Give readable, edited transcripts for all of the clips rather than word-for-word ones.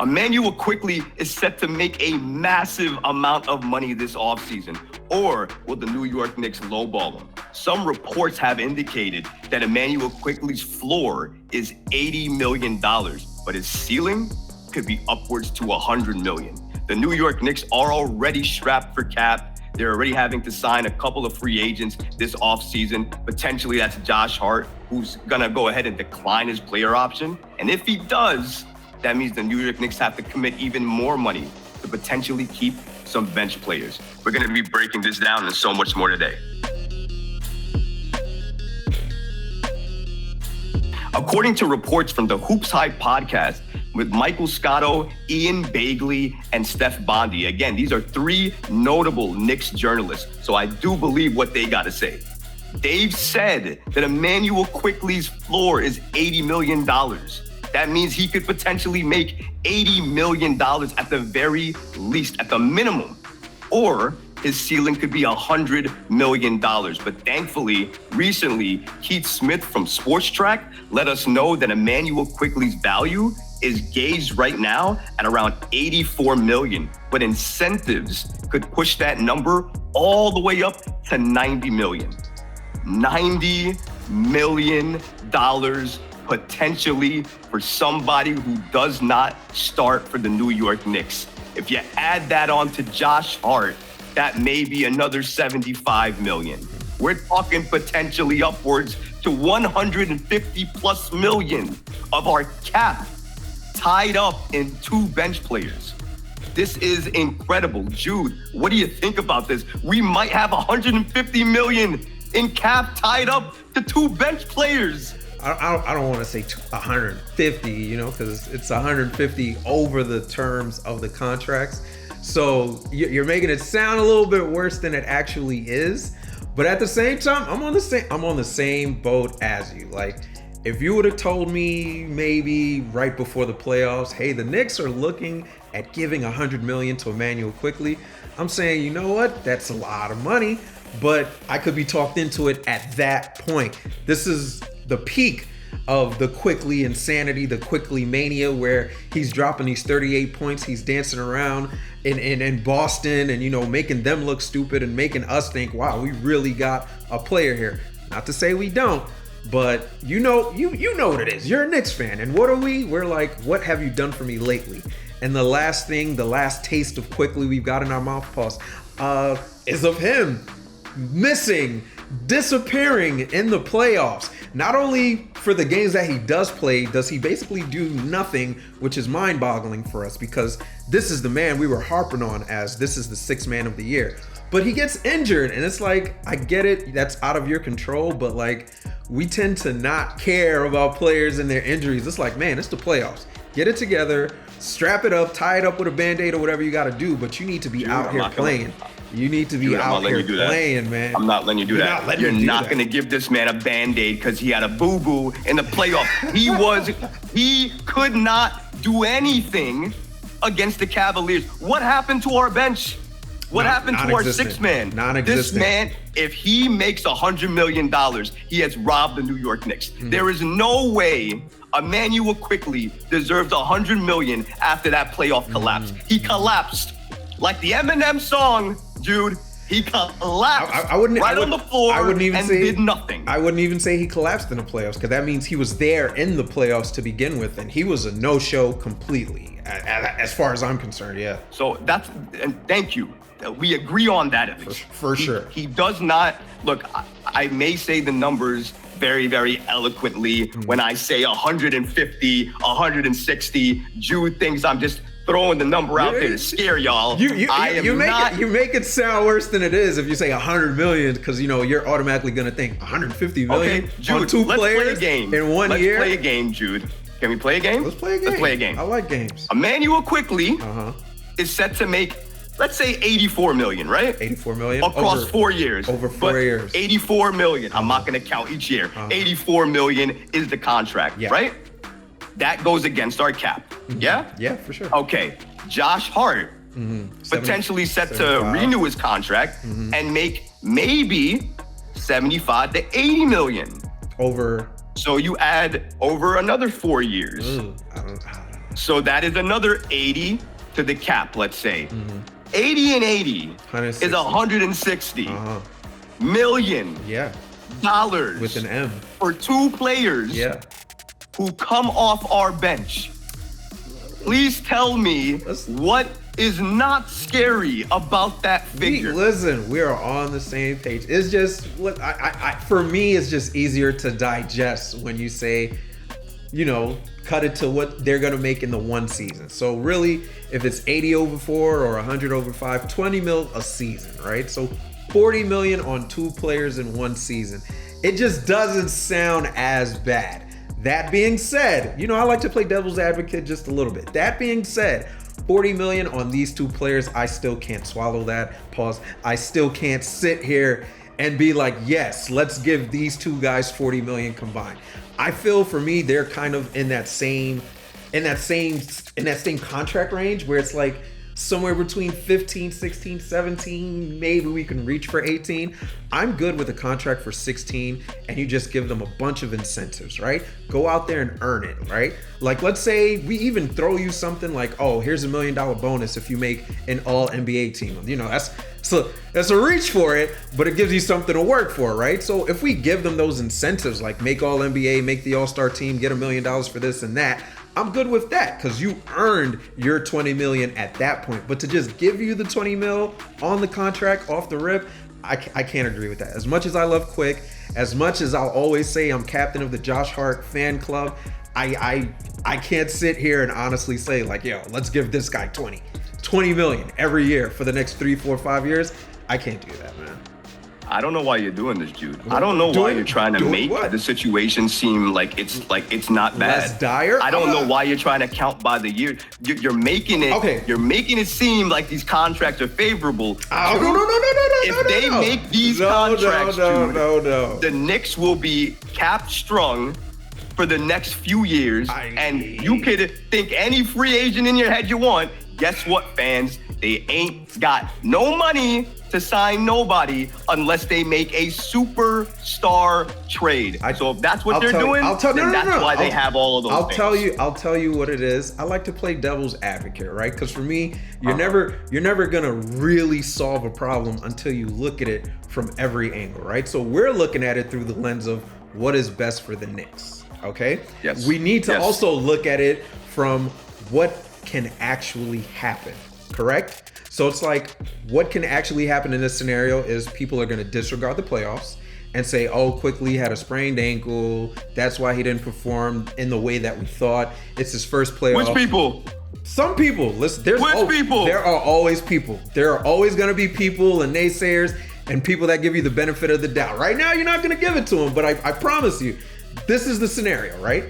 Immanuel Quickley is set to make a massive amount of money this offseason. Or will the New York Knicks lowball him? Some reports have indicated that Immanuel Quickley's floor is $80 million, but his ceiling could be upwards to $100 million. The New York Knicks are already strapped for cap. They're already having to sign a couple of free agents this offseason. Potentially that's Josh Hart, who's gonna go ahead and decline his player option. And if he does, that means the New York Knicks have to commit even more money to potentially keep some bench players. We're gonna be breaking this down and so much more today. According to reports from the Hoops Hype podcast with Michael Scotto, Ian Bagley, and Steph Bondi. Again, these are three notable Knicks journalists, so I do believe what they got to say. They've said that Immanuel Quickley's floor is $80 million. That means he could potentially make $80 million at the very least, at the minimum. Or his ceiling could be $100 million. But thankfully, recently, Keith Smith from Sports Track let us know that Immanuel Quickley's value is gauged right now at around $84 million. But incentives could push that number all the way up to $90 million. $90 million potentially for somebody who does not start for the New York Knicks. If you add that on to Josh Hart, that may be another $75 million. We're talking potentially upwards to $150 plus million of our cap tied up in two bench players. This is incredible. Jude, what do you think about this? We might have $150 million in cap tied up to two bench players. I don't want to say 150, because it's 150 over the terms of the contracts. So you're making it sound a little bit worse than it actually is. But at the same time, I'm on the same boat as you. Like, if you would have told me maybe right before the playoffs, hey, the Knicks are looking at giving $100 million to Immanuel Quickley, I'm saying, you know what? That's a lot of money, but I could be talked into it at that point. This is the peak of the Quickley insanity, the Quickley mania, where he's dropping these 38 points, he's dancing around in Boston and, making them look stupid and making us think, wow, we really got a player here. Not to say we don't, but you know what it is. You're a Knicks fan. And what are we? We're like, what have you done for me lately? And the last taste of Quickley we've got in our mouthpaws is of him missing, disappearing in the playoffs. Not only for the games that he does play, does he basically do nothing, which is mind-boggling for us, because this is the man we were harping on as this is the sixth man of the year. But he gets injured, and it's like, I get it, that's out of your control, but like, we tend to not care about players and their injuries. It's like, man, it's the playoffs. Get it together, strap it up, tie it up with a Band-Aid or whatever you got to do, but you need to be out here playing. You need to be out here playing, man. I'm not letting you do that. You're not going to give this man a Band-Aid because he had a boo-boo in the playoffs. He could not do anything against the Cavaliers. What happened to our bench? What happened to our sixth man? Non-existent. This man, if he makes $100 million, he has robbed the New York Knicks. Mm-hmm. There is no way Immanuel Quickley deserves $100 million after that playoff collapse. Mm-hmm. He collapsed. Like the Eminem song, Jude, he collapsed on the floor and did nothing. I wouldn't even say he collapsed in the playoffs, because that means he was there in the playoffs to begin with, and he was a no-show completely, as far as I'm concerned, yeah. So and thank you. We agree on that at least. For sure. He does not, look, I may say the numbers very, very eloquently when I say 150, 160. Jude thinks I'm just throwing the number out there to scare y'all. You make it sound worse than it is if you say 100 million, because you're automatically gonna think 150 million. Okay, Jude, on two let's players play a game. In 1 year. Let's play a game, Jude. Can we play a game? Let's play a game. I like games. Immanuel Quickley is set to make, let's say, 84 million, right? 84 million across 4 years. Over 4 years. 84 million. I'm not going to count each year. 84 million is the contract, right? That goes against our cap. Mm-hmm. Yeah? Yeah, for sure. Okay. Josh Hart potentially set 75. To renew his contract and make maybe 75 to 80 million. Over. So you add over another 4 years. Ooh, So that is another 80 to the cap, let's say. 80 and 80 is 160 million dollars with an M for two players who come off our bench. Please tell me what is not scary about that figure. Listen, we are on the same page. It's just, look, for me, it's just easier to digest when you say, you know, cut it to what they're going to make in the one season. So really, if it's 80 over 4 or 100 over 5, 20 mil a season, right? So 40 million on two players in one season. It just doesn't sound as bad. That being said, you know, I like to play devil's advocate just a little bit. That being said, 40 million on these two players, I still can't swallow that. Pause. I still can't sit here and be like, yes, let's give these two guys 40 million combined. I feel for me, they're kind of in that same contract range where it's like somewhere between 15, 16, 17, maybe we can reach for 18. I'm good with a contract for 16 and you just give them a bunch of incentives, right? Go out there and earn it, right? Like, let's say we even throw you something like, oh, here's $1 million bonus if you make an all NBA team. You know, that's a reach for it, but it gives you something to work for, right? So if we give them those incentives, like make all NBA, make the all-star team, get $1 million for this and that, I'm good with that because you earned your 20 million at that point. But to just give you the 20 mil on the contract off the rip, I can't agree with that. As much as I love Quick, as much as I'll always say I'm captain of the Josh Hart fan club, I can't sit here and honestly say like, yo, let's give this guy 20 million every year for the next 3, 4, 5 years. I can't do that, man. I don't know why you're doing this, Jude. I don't know why you're trying to make the situation seem like it's not bad. Less dire? I don't know why you're trying to count by the year. You're making it. Okay. You're making it seem like these contracts are favorable. No. If they make these contracts, Jude, no. the Knicks will be cap strung for the next few years, and you could think any free agent in your head you want. Guess what, fans? They ain't got no money to sign nobody unless they make a superstar trade. So if that's what they're doing, then that's why they have all of those things. I'll tell you what it is. I like to play devil's advocate, right? Because for me, you're never gonna really solve a problem until you look at it from every angle, right? So we're looking at it through the lens of what is best for the Knicks, okay? Yes. We need to also look at it from what can actually happen, correct? So it's like, what can actually happen in this scenario is people are going to disregard the playoffs and say, oh, Quickley had a sprained ankle. That's why he didn't perform in the way that we thought. It's his first playoff. Which people? Some people. Listen, people? There are always people. There are always going to be people and naysayers and people that give you the benefit of the doubt. Right now, you're not going to give it to them, but I promise you, this is the scenario, right?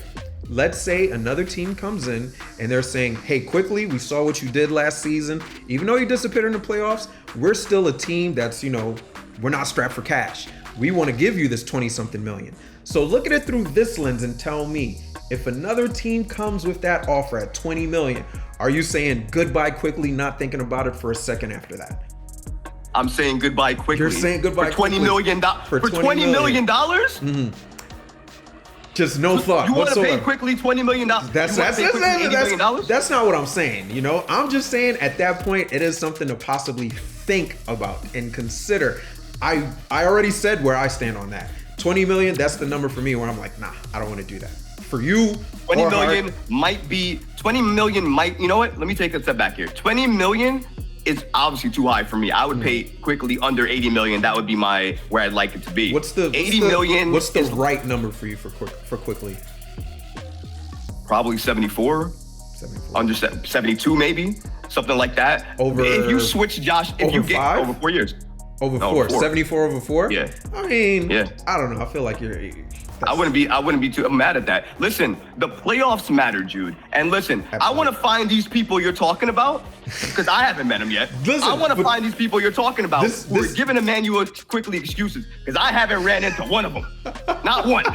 Let's say another team comes in and they're saying, hey, Quickley, we saw what you did last season. Even though you disappeared in the playoffs, we're still a team that's, you know, we're not strapped for cash. We want to give you this 20-something million. So look at it through this lens and tell me, if another team comes with that offer at 20 million, are you saying goodbye Quickley, not thinking about it for a second after that? I'm saying goodbye Quickley. You're saying goodbye for $20 million. For $20 million? Mm-hmm. Just no thought. You want to whatsoever. pay Quickley $20 million? That's not what I'm saying. You know, I'm just saying at that point, it is something to possibly think about and consider. I already said where I stand on that. 20 million, that's the number for me where I'm like, nah, I don't want to do that. For you, 20 million might, you know what? Let me take a step back here. 20 million is obviously too high for me. I would pay Quickley under 80 million. That would be where I'd like it to be. What's the 80 million? What's the right number for you for Quickley? Probably 74. Under 72 maybe. Something like that. If you switch Josh, if you get over 4 years. Over 4. 74 over 4? Yeah. I mean, I don't know. I feel like I wouldn't be too mad at that. Listen, the playoffs matter, Jude. And listen, absolutely. I want to find these people you're talking about because I haven't met them yet. I want to find these people you're talking about who are giving Emmanuel Quickley excuses because I haven't ran into one of them. Not one.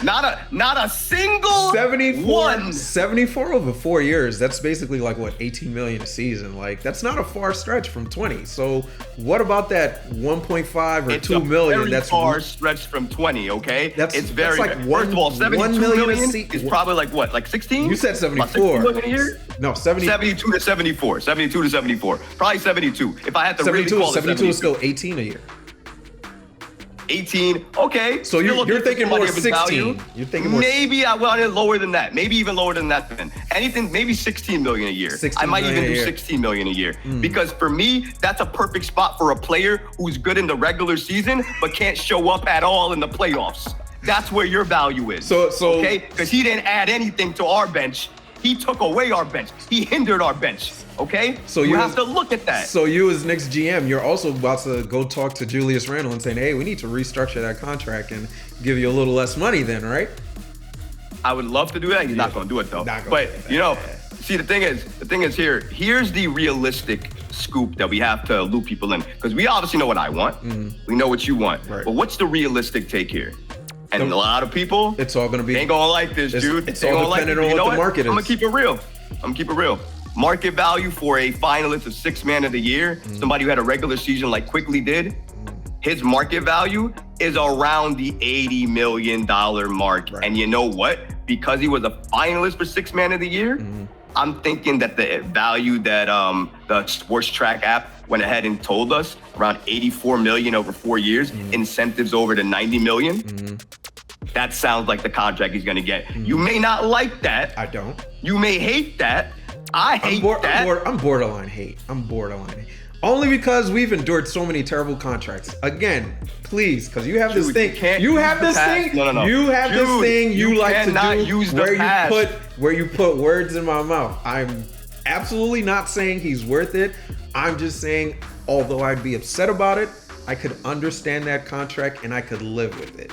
Not a single 74 over 4 years. That's basically like what, 18 million a season. Like that's not a far stretch from 20. So what about that 1.5 or 2 million? That's far stretch from 20. Okay, that's very like first of all, 72 million is probably like what, like 16? You said 74. Million a year? No, 72 to 74. 72 to 74. Probably 72. If I had to 72, really call it 72 is still 18 a year. 18. Okay. So you're thinking more 16. You're thinking more. Maybe I wanted lower than that. Maybe even lower than that. Then anything, maybe 16 million a year. I might even do 16 million a year because for me, that's a perfect spot for a player who's good in the regular season but can't show up at all in the playoffs. That's where your value is. So okay, because he didn't add anything to our bench. He took away our bench. He hindered our bench. Okay? So you have to look at that. So you as Knicks GM, you're also about to go talk to Julius Randle and saying, hey, we need to restructure that contract and give you a little less money then, right? I would love to do that. He's not going to do it though. But see, the thing is here's the realistic scoop that we have to loop people in. Because we obviously know what I want. We know what you want. Right. But what's the realistic take here? And a lot of people, it's all going to be, ain't going to like this, dude. It's all dependent on what the market is. I'm going to keep it real. Market value for a finalist of Sixth Man of the Year, somebody who had a regular season like Quickley did, his market value is around the $80 million mark. Right. And you know what? Because he was a finalist for Sixth Man of the Year, I'm thinking that the value that the Sports Track app went ahead and told us, around 84 million over 4 years, incentives over to 90 million. That sounds like the contract he's gonna get. You may not like that. I don't. You may hate that. I hate that. I'm borderline hate. Only because we've endured so many terrible contracts. Again, please, because you have this thing. You have this thing. No. You have this thing you like to do use the where you put words in my mouth. I'm absolutely not saying he's worth it. I'm just saying, although I'd be upset about it, I could understand that contract and I could live with it.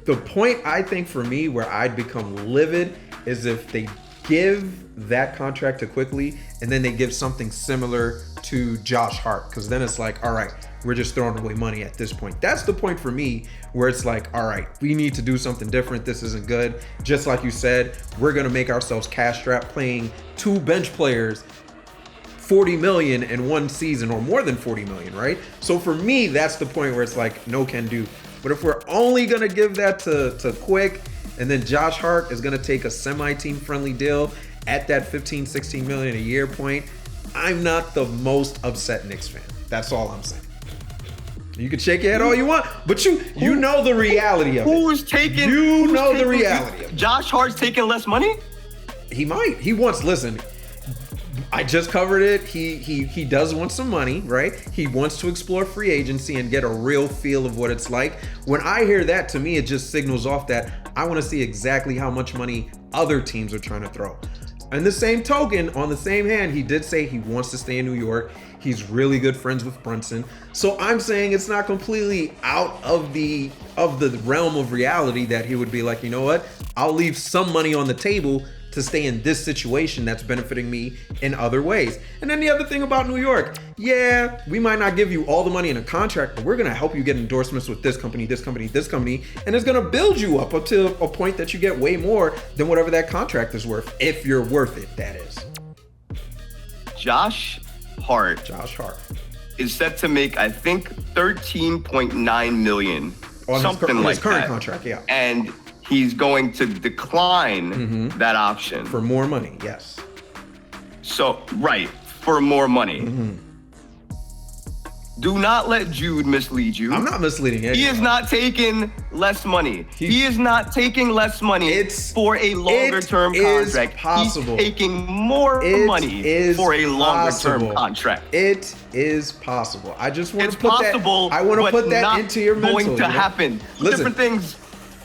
The point I think for me where I'd become livid is if they give that contract to Quickley and then they give something similar to Josh Hart, because then it's like, all right, we're just throwing away money at this point. That's the point for me where it's like, all right, we need to do something different. This isn't good. Just like you said, we're going to make ourselves cash strapped playing two bench players 40 million in one season, or more than 40 million, right? So for me, that's the point where it's like, no can do. But if we're only going to give that to Quick, and then Josh Hart is going to take a semi-team friendly deal at that 15, 16 million a year point, I'm not the most upset Knicks fan. That's all I'm saying. You can shake your head all you want, but you know the reality of it. Who's taking the reality of it. Josh Hart's taking less money? He might. Listen, I just covered it. He does want some money, right? He wants to explore free agency and get a real feel of what it's like. When I hear that, to me, it just signals off that I want to see exactly how much money other teams are trying to throw. And the same token, on the same hand, he did say he wants to stay in New York. He's really good friends with Brunson. So I'm saying it's not completely out of the realm of reality that he would be like, you know what? I'll leave some money on the table to stay in this situation that's benefiting me in other ways. And then the other thing about New York, yeah, we might not give you all the money in a contract, but we're gonna help you get endorsements with this company, this company, this company, and it's gonna build you up to a point that you get way more than whatever that contract is worth, if you're worth it, that is. Josh Hart is set to make, I think, 13.9 million, on something his like current that. Contract, yeah. And he's going to decline that option. For more money, yes. So, right, for more money. Do not let Jude mislead you. I'm not misleading anyone. He is not taking less money. He is not taking less money for a longer-term contract. Possible. He's taking more money for a longer-term contract. It is possible. I just want to put that. I want to put that into your mental. It's going to happen. Listen, different things.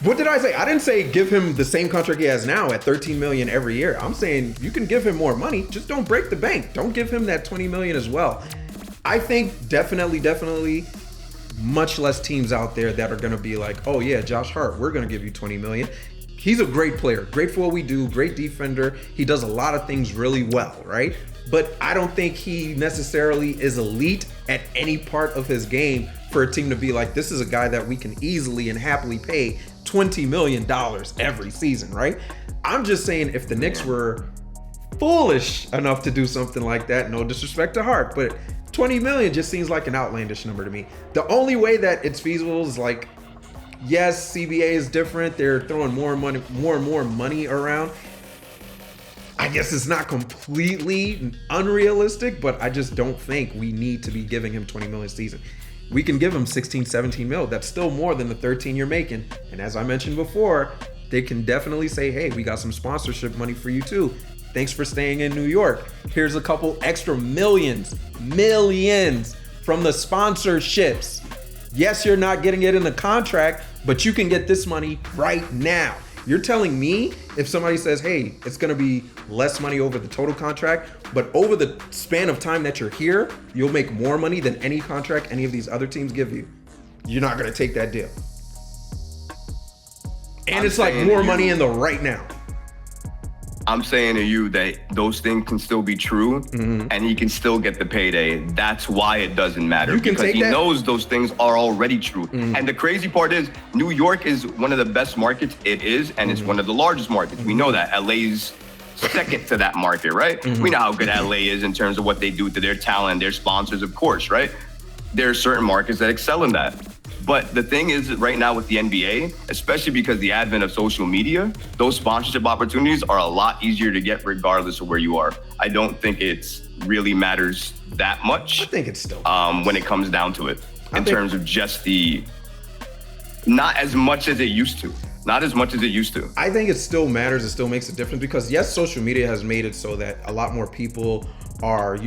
What did I say? I didn't say give him the same contract he has now at 13 million every year. I'm saying you can give him more money. Just don't break the bank. Don't give him that 20 million as well. I think definitely much less teams out there that are going to be like, oh yeah, Josh Hart, we're going to give you 20 million. He's a great player, great for what we do, great defender. He does a lot of things really well, right? But I don't think he necessarily is elite at any part of his game for a team to be like, this is a guy that we can easily and happily pay $20 million every season, right? I'm just saying, if the Knicks were foolish enough to do something like that, no disrespect to Hart, but 20 million just seems like an outlandish number to me. The only way that it's feasible is like, yes, CBA is different. They're throwing more and more money around. I guess it's not completely unrealistic, but I just don't think we need to be giving him 20 million a season. We can give him 16, 17 mil. That's still more than the 13 you're making. And as I mentioned before, they can definitely say, hey, we got some sponsorship money for you too. Thanks for staying in New York. Here's a couple extra millions from the sponsorships. Yes, you're not getting it in the contract, but you can get this money right now. You're telling me if somebody says, hey, it's going to be less money over the total contract, but over the span of time that you're here, you'll make more money than any contract any of these other teams give you. You're not going to take that deal. And it's like more money in the right now. I'm saying to you that those things can still be true, and he can still get the payday. That's why it doesn't matter, because he knows those things are already true. And the crazy part is, New York is one of the best markets it is, and it's one of the largest markets. We know that. LA's second to that market, right? We know how good LA is in terms of what they do to their talent, their sponsors, of course, right? There are certain markets that excel in that. But the thing is, right now with the NBA, especially because the advent of social media, those sponsorship opportunities are a lot easier to get regardless of where you are. I don't think it really matters that much. I think it's still when it comes down to it, in terms of just not as much as it used to. Not as much as it used to. I think it still matters. It still makes a difference because, yes, social media has made it so that a lot more people are,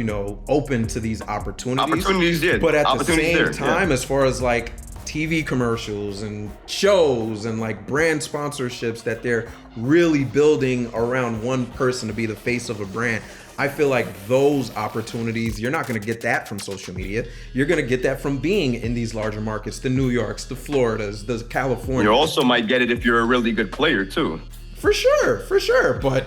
open to these opportunities. But at the same time, as far as like TV commercials and shows and like brand sponsorships that they're really building around one person to be the face of a brand, I feel like those opportunities, you're not going to get that from social media. You're going to get that from being in these larger markets, the New Yorks, the Floridas, the California. You also might get it if you're a really good player too. For sure. But,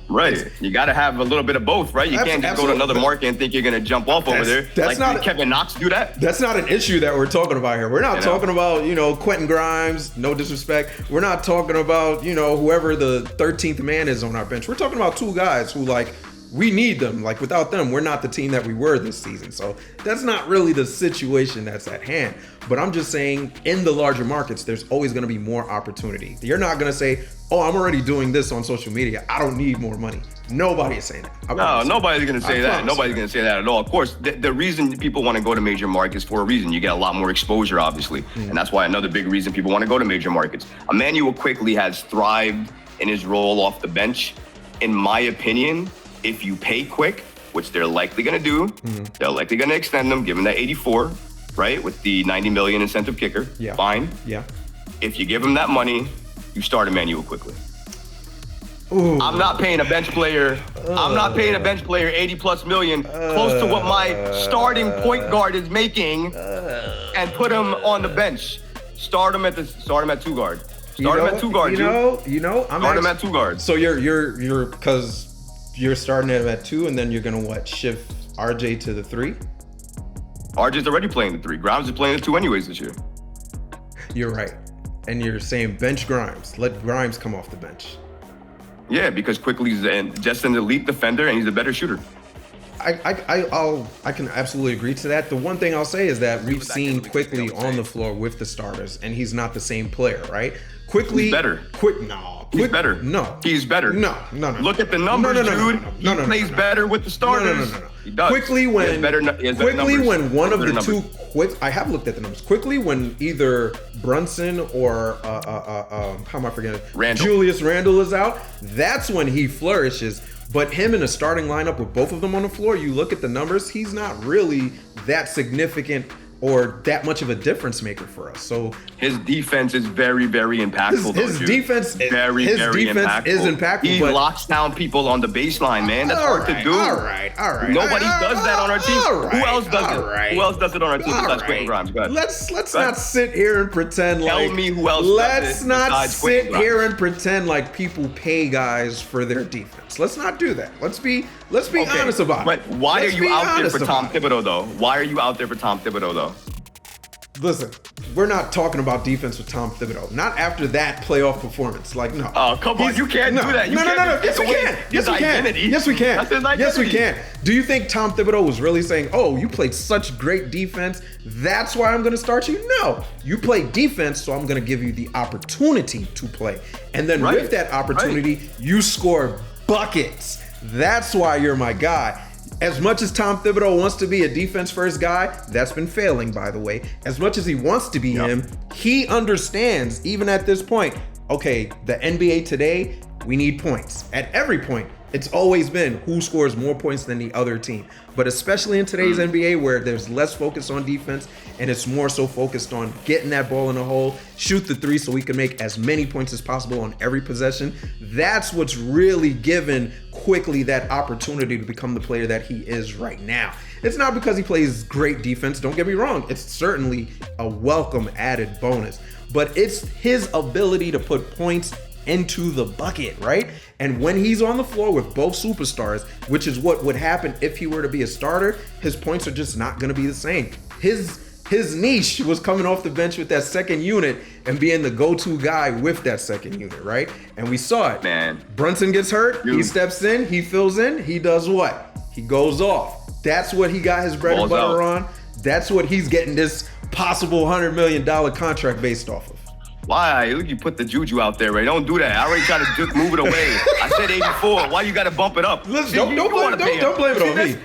Right. You got to have a little bit of both, right? You can't just go to another market and think you're going to jump off over there. That's not Kevin Knox do that. That's not an issue that we're talking about here. We're not talking about, Quentin Grimes, no disrespect. We're not talking about, whoever the 13th man is on our bench. We're talking about two guys who, like, we need them. Like, without them, we're not the team that we were this season. So that's not really the situation that's at hand. But I'm just saying, in the larger markets, there's always going to be more opportunity. You're not going to say, oh, I'm already doing this on social media, I don't need more money. Nobody is saying that. No, nobody's going to say that. Nobody's going to say that at all. Of course, the reason people want to go to major markets for a reason. You get a lot more exposure, obviously. And that's why another big reason people want to go to major markets. Emmanuel Quickley has thrived in his role off the bench. In my opinion, if you pay Quick, which they're likely going to do, they're likely going to extend them, give him that 84, right, with the 90 million incentive kicker. Yeah. Fine. Yeah. If you give him that money, you start Emmanuel Quickley. Ooh. I'm not paying a bench player. I'm not paying a bench player 80 plus million, close to what my starting point guard is making, and put him on the bench. Start him at two guard. Start him at two guard. Start him at two guard. So you're because you're starting him at two, and then you're gonna shift RJ to the 3? RJ's already playing the 3. Grimes is playing the 2 anyways this year. You're right. And you're saying bench Grimes. Let Grimes come off the bench. Yeah, because Quickley's just an elite defender and he's a better shooter. I can absolutely agree to that. The one thing I'll say is that we've seen Quickley on the floor with the starters, and he's not the same player, right? Quickley, he's better. He's better. No. He's better. No. Look at the numbers, Jude. He plays better with the starters. No. He does. Quickly when one of the two I have looked at the numbers. Quickly when either Brunson or how am I forgetting? Julius Randle is out, that's when he flourishes. But him in a starting lineup with both of them on the floor, you look at the numbers, he's not really that significant or that much of a difference maker for us. So his defense is very, very impactful. His defense is impactful. He locks down people on the baseline, man. That's hard to do. All right. Nobody does that on our team. Right, who else does it? Who else does it on our team besides Quentin Grimes? Go ahead. Let's not sit here and pretend Tell me who else Let's not sit here and pretend like people pay guys for their defense. Let's not do that. Let's be honest about it. But why are you out there for Tom Thibodeau, though? Why are you out there for Tom Thibodeau, though? Listen, we're not talking about defense with Tom Thibodeau. Not after that playoff performance. Like, no. Oh, come on. You can't do that. No. Yes, we can. Yes, we can. Yes, we can. That's his identity. Yes, we can. Do you think Tom Thibodeau was really saying, oh, you played such great defense, that's why I'm going to start you? No. You played defense, so I'm going to give you the opportunity to play. And then with that opportunity, you score buckets. That's why you're my guy. As much as Tom Thibodeau wants to be a defense-first guy, that's been failing, by the way. As much as he wants to be him, he understands, even at this point, okay, the NBA today, we need points. At every point, it's always been who scores more points than the other team. But especially in today's NBA, where there's less focus on defense and it's more so focused on getting that ball in the hole, shoot the three so we can make as many points as possible on every possession. That's what's really given Quickley that opportunity to become the player that he is right now. It's not because he plays great defense, don't get me wrong. It's certainly a welcome added bonus, but it's his ability to put points into the bucket, right? And when he's on the floor with both superstars, which is what would happen if he were to be a starter, his points are just not going to be the same. His niche was coming off the bench with that second unit and being the go-to guy with that second unit, right? And we saw it. Man. Brunson gets hurt, he steps in, he fills in, he does what? He goes off. That's what he got his bread and butter on. That's what he's getting this possible $100 million contract based off of. Why? Look, you put the juju out there, Ray. Don't do that. I already tried to just move it away. I said 84. Why you got to bump it up? Listen, don't blame it on me. Don't blame it on me.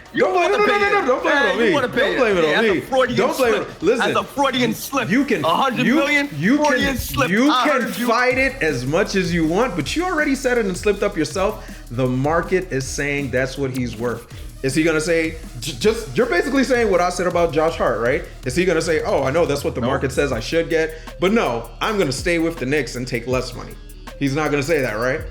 Don't blame it. Listen, as a Freudian slip. You can 100 million. Freudian slip. You can fight it as much as you want, but you already said it and slipped up yourself. The market is saying that's what he's worth. Is he gonna say you're basically saying what I said about Josh Hart, right? Is he gonna say, oh, I know that's what the market says I should get, but no, I'm gonna stay with the Knicks and take less money? He's not gonna say that, right?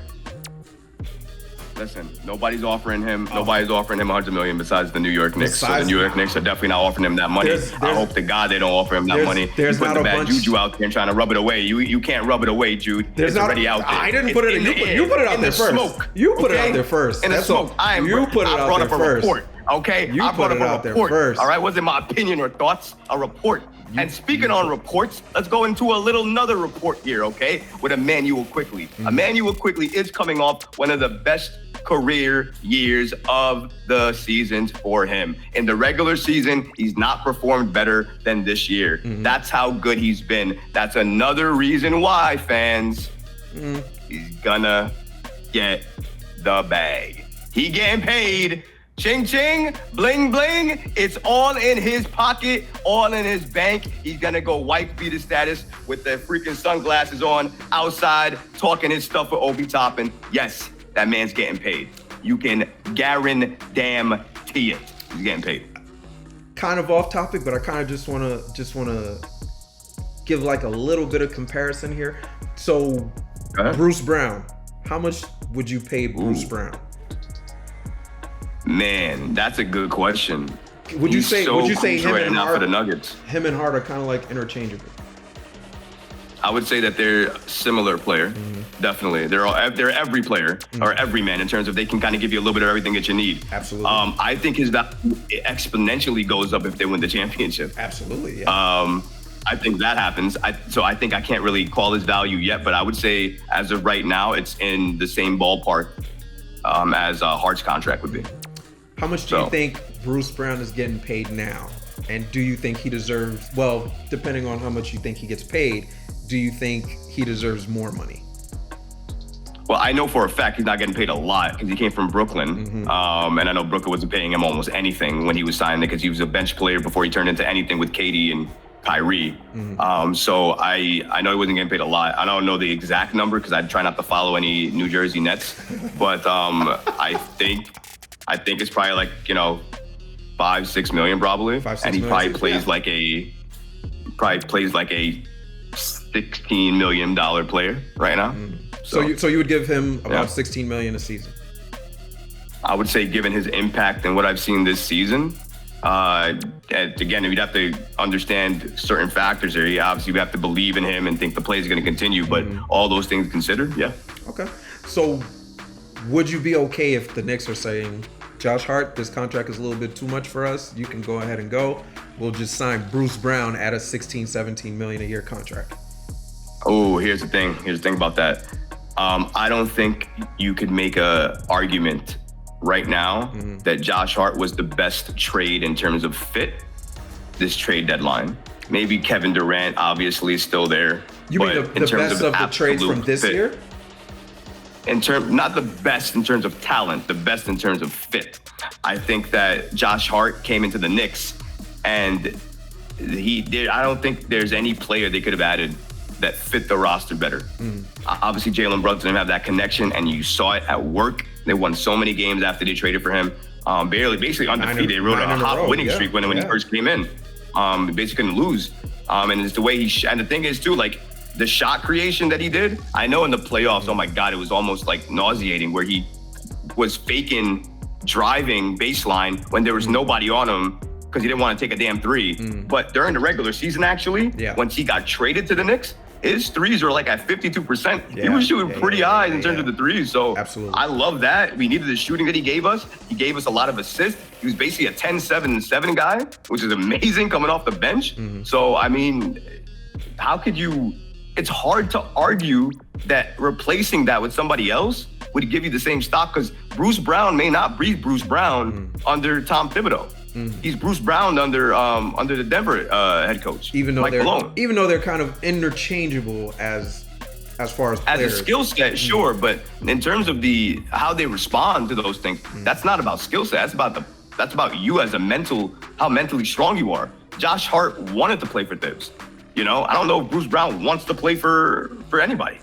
Listen, nobody's offering him 100 million besides the New York Knicks. So the New York Knicks are definitely not offering him that money. I hope to God they don't offer him that money. There's putting not the a bad bunch. juju out there and trying to rub it away. You can't rub it away, Jude. It's already out there. I didn't put it in. You put it out there first. Smoke. You put it out there first. In the smoke. I brought up a report. Okay, I brought up a report. All right, wasn't my opinion or thoughts. A report. And speaking on reports, let's go into another report here, okay? With Immanuel Quickley. Immanuel Quickley is coming off one of the best career years of the seasons for him. In the regular season, he's not performed better than this year. That's how good he's been. That's another reason why, fans, he's gonna get the bag. He getting paid. Ching ching, bling bling, it's all in his pocket, all in his bank. He's gonna go wife beater status with the freaking sunglasses on outside, talking his stuff with Obi Toppin. Yes, that man's getting paid. You can guarantee it. He's getting paid. Kind of off topic, but I kind of just wanna give like a little bit of comparison here. So Bruce Brown, how much would you pay Bruce Brown? Man, that's a good question. Would you say him and Hart for the Nuggets? Him and Hart are kind of like interchangeable. I would say that they're similar player. Definitely, they're every player or every man in terms of they can kind of give you a little bit of everything that you need. Absolutely. I think his value exponentially goes up if they win the championship. Absolutely. Yeah. I think that happens. So I think I can't really call his value yet, but I would say as of right now, it's in the same ballpark as Hart's contract would be. How much do you think Bruce Brown is getting paid now? And do you think he deserves, well, depending on how much you think he gets paid, do you think he deserves more money? Well, I know for a fact he's not getting paid a lot because he came from Brooklyn. And I know Brooklyn wasn't paying him almost anything when he was signed because he was a bench player before he turned into anything with KD and Kyrie. So I know he wasn't getting paid a lot. I don't know the exact number because I try not to follow any New Jersey Nets, but I think it's probably like, $5-6 million probably. And he probably plays like a $16 million player right now. So you would give him about $16 million a season? I would say, given his impact and what I've seen this season, again, you'd have to understand certain factors there. Obviously, we have to believe in him and think the play is going to continue, but all those things considered, yeah. Okay. So would you be okay if the Knicks are saying, Josh Hart, this contract is a little bit too much for us. You can go ahead and go. We'll just sign Bruce Brown at a 16, 17 million a year contract. Oh, here's the thing about that. I don't think you could make a argument right now that Josh Hart was the best trade in terms of fit this trade deadline. Maybe Kevin Durant obviously is still there. You mean the best of the trades from this year? Not the best in terms of talent, the best in terms of fit. I think that Josh Hart came into the Knicks and I don't think there's any player they could have added that fit the roster better. Obviously, Jalen Brunson didn't have that connection, and you saw it at work. They won so many games after they traded for him. Basically undefeated. They rode a hot winning streak when he first came in. Basically couldn't lose. And it's the way and the thing is too, like the shot creation that he did, I know in the playoffs, oh my God, it was almost like nauseating where he was faking driving baseline when there was nobody on him because he didn't want to take a damn three. But during the regular season, actually, once he got traded to the Knicks, his threes were like at 52%. He was shooting pretty high in terms of the threes. So absolutely. I love that. We needed the shooting that he gave us. He gave us a lot of assists. He was basically a 10-7-7 guy, which is amazing coming off the bench. So, I mean, how could you, it's hard to argue that replacing that with somebody else would give you the same stock because Bruce Brown may not be Bruce Brown under Tom Thibodeau. He's Bruce Brown under the Denver head coach, even though Mike Malone. Even though they're kind of interchangeable as far as players. As a skill set, sure, but in terms of how they respond to those things, that's not about skill set. That's about you as how mentally strong you are. Josh Hart wanted to play for Thibs. You know, I don't know if Bruce Brown wants to play for anybody.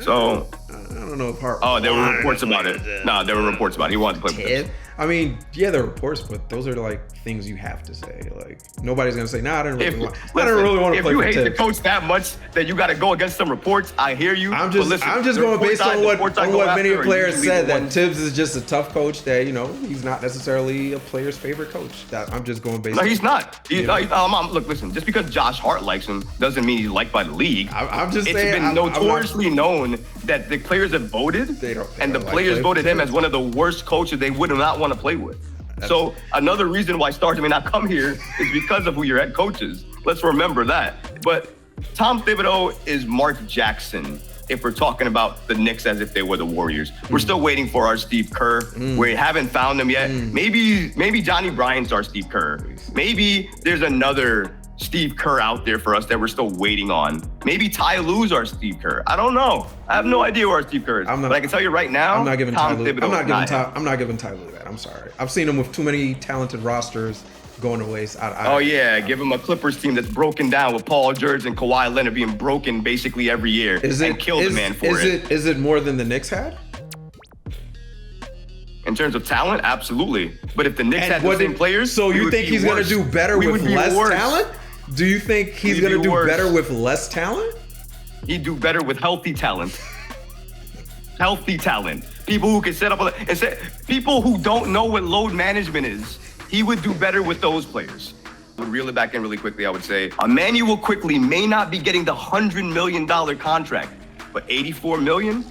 So I don't know if Hart. Oh, there were reports about it. No, there were reports about it. He wanted to play for Thibs. I mean, yeah, there are reports, but those are like things you have to say. Like nobody's gonna say, "Nah, I didn't really want to play for If you hate the coach that much that you got to go against some reports, I hear you. I'm just going based on what many players said that Tibbs is just a tough coach. That he's not necessarily a player's favorite coach. That I'm just going based. No, he's not. Look, listen. Just because Josh Hart likes him doesn't mean he's liked by the league. I'm just saying. It's been notoriously known that the players have voted, and the players voted him as one of the worst coaches they would not want to play with. So another reason why stars may not come here is because of who your head coach is. Let's remember that. But Tom Thibodeau is Mark Jackson if we're talking about the Knicks as if they were the Warriors. We're still waiting for our Steve Kerr. We haven't found him yet. Maybe Johnny Bryant's our Steve Kerr. Maybe there's another Steve Kerr out there for us that we're still waiting on. Maybe Ty Lue's our Steve Kerr. I don't know. I have no idea where our Steve Kerr is. But I can tell you right now, I'm not giving Tom Ty Lue. Thibodeau. I'm not giving Ty Lue that. I'm sorry. I've seen him with too many talented rosters going to waste. Give him a Clippers team that's broken down with Paul George and Kawhi Leonard being broken basically every year and kill the man for it. Is it more than the Knicks had? In terms of talent, absolutely. But if the Knicks had the same players, so you think he's going to do better with less talent? Do you think he's going to do better with less talent? He'd do better with healthy talent. Healthy talent. People who can set up people who don't know what load management is. He would do better with those players. I would reel it back in really quickly. I would say Immanuel Quickley may not be getting the $100 million contract, but $84 million,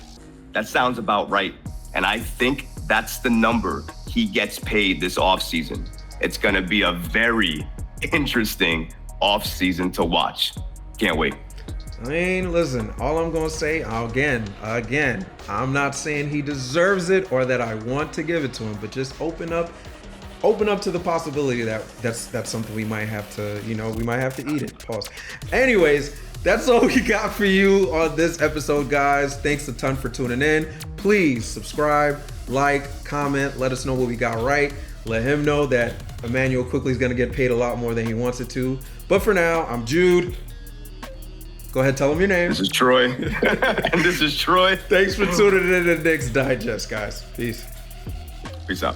that sounds about right. And I think that's the number he gets paid this offseason. It's going to be a very interesting offseason to watch. Can't wait. I mean, listen, all I'm going to say, again, I'm not saying he deserves it or that I want to give it to him, but just open up to the possibility that that's something we might have to, we might have to eat it. Pause. Anyways, that's all we got for you on this episode, guys. Thanks a ton for tuning in. Please subscribe, like, comment, let us know what we got right. Let him know that Immanuel Quickley is going to get paid a lot more than he wants it to. But for now, I'm Jude. Go ahead, tell him your name. This is Troy. And this is Troy. Thanks for tuning in to Knicks Digest, guys. Peace. Peace out.